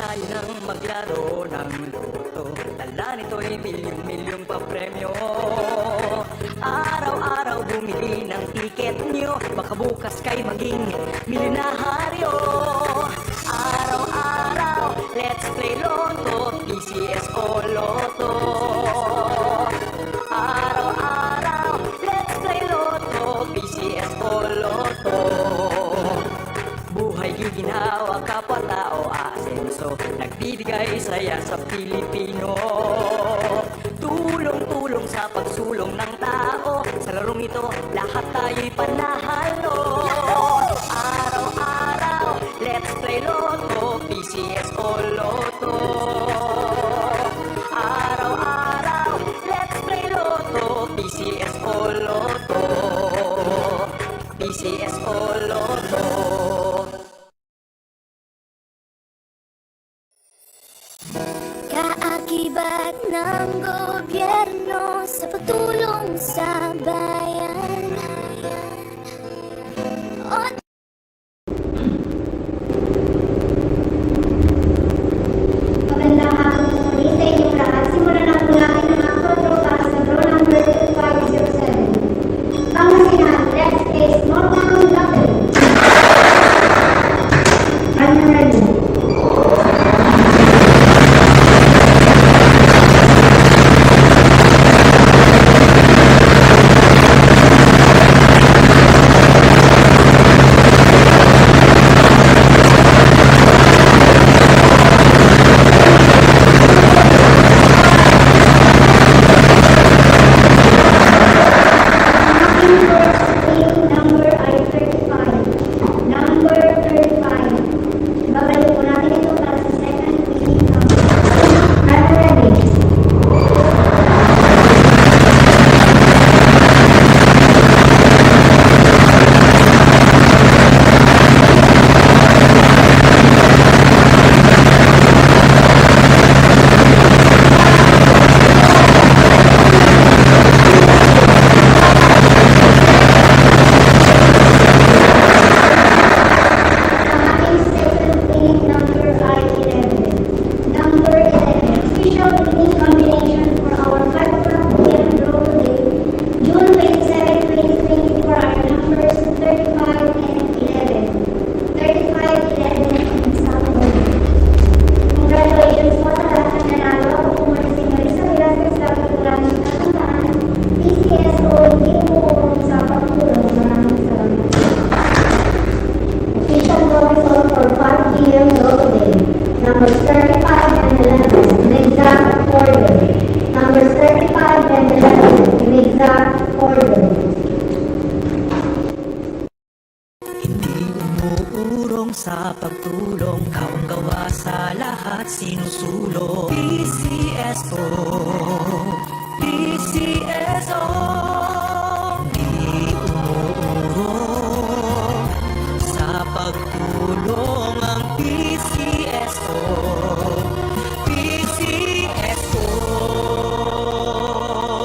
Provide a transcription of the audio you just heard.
tayo nang maglaro ng loto. Dala nito'y milyong-milyong papremyo. Araw-araw bumili ng tiket nyo, baka bukas kay maging milyonaryo. Araw-araw, let's play Lotto, PCS o Lotto. Araw-araw, let's play Lotto, PCS o Lotto. Buhay giginawa, kapwa-tao asenso, nagbibigay saya sa Pilipino. Tulong-tulong sa pagsulong ng tao, sa larong ito lahat tayo'y panahalo. Araw-araw, let's play Lotto, PCS o Lotto. Araw-araw, let's play Lotto, PCS o Lotto. PCS o Lotto. Kaakibat ng gobyerno sa pagtulong sa bayan. Magandang hapon muli sa inyong lahat. Simulan ang kulangin ng mga photo para sa draw number 2507. Pangasinan, let's play small round lottery. Are you ready? Number ay 35. Number 35. Babalik po natin ito para sa second winning number. Are you ready? Numbers 35 and 11 in exact order. Numbers 35 and 11 in exact order. Hindi umuurong sa pagtulong, kawang gawa sa lahat sinusulong. PCS po.